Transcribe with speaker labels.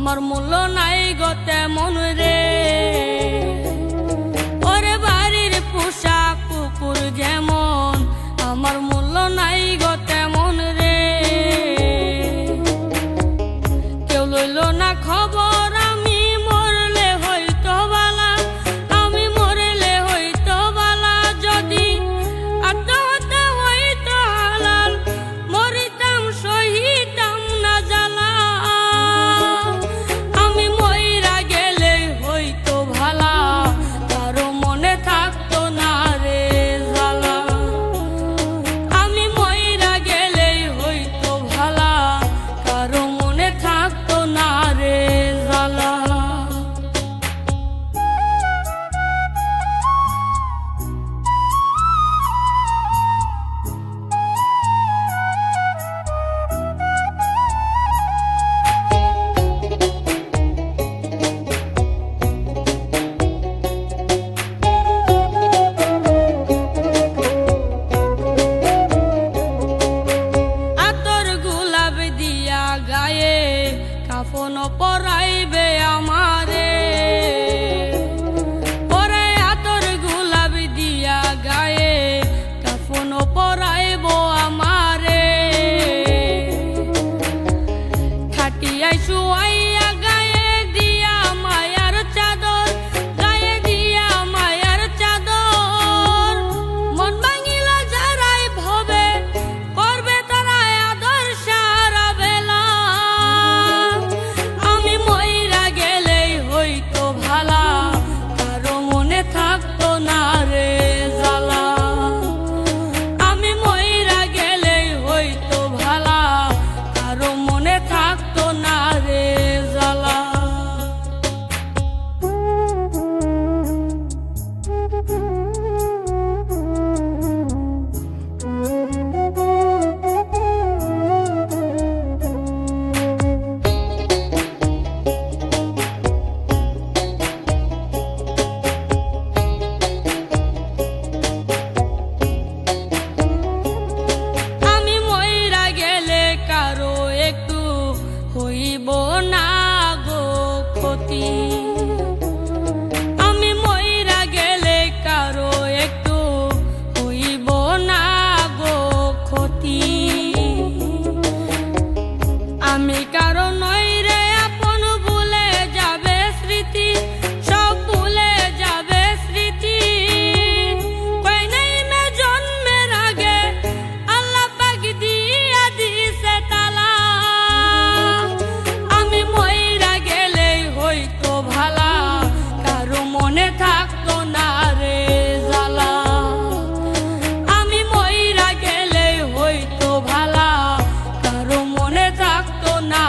Speaker 1: আমার মূল্য নাই গো তেমন রে। ওরে বাড়ির পোশাক কুকুর যেমন, আমার মূল্য নাই গো তেমন রে। কেউ লইল না খবর, আমি মরলে হইতো বালা, আমি মরলে হইতো বালা। যদি আত্মহত্যা হইতো হালাল, মরিতাম সহিতাম না জ্বালা। আমি মইরা গেলে হইতো ভালা, কারো মনে থাকতো না রে জ্বালা। আমি মইরা গেলে হইতো ভালা, কারো মনে থাকতো না রে জ্বালা। আতর গোলাপ দিয়া গায়ে কাফন পরাইবে আমারে। ওরে আতর গোলাপ দিয়া গায়ে কাফন পরাইব আমারে। খাটিয়াই শুয়াইয়া গায়ে দিয়া মায়ার চাদর, গায়ে দিয়া মায়ার চাদর। মন ভাঙিলা যারাই ভবে, করবে তারা আদর সারা বেলা। আমি মইরা গেলেই হইতো ভালা, কারো মনে থাকতো না রে জ্বালা। আমি মইরা গেলেই হইতো ভালা, কারো মনে থাকতো না রে জ্বালা। আমি মইরা গেলে কারো একটু হইব না গো ক্ষতি। আমি মইরা গেলে কারো একটু হইব না গো ক্ষতি। আমি কারো নই রে আপন, ভুলে যাবে স্মৃতি, সব ভুলে যাবে স্মৃতি। কই নাই মে জন্মের আগে আল্লাহ পাক দিয়া দিছে তালা। আমি মইরা গেলেই হইতো ভালা, কারো মনে থাকতো না রে জ্বালা। আমি মইরা গেলেই হইতো ভালা, কারো মনে থাকতো না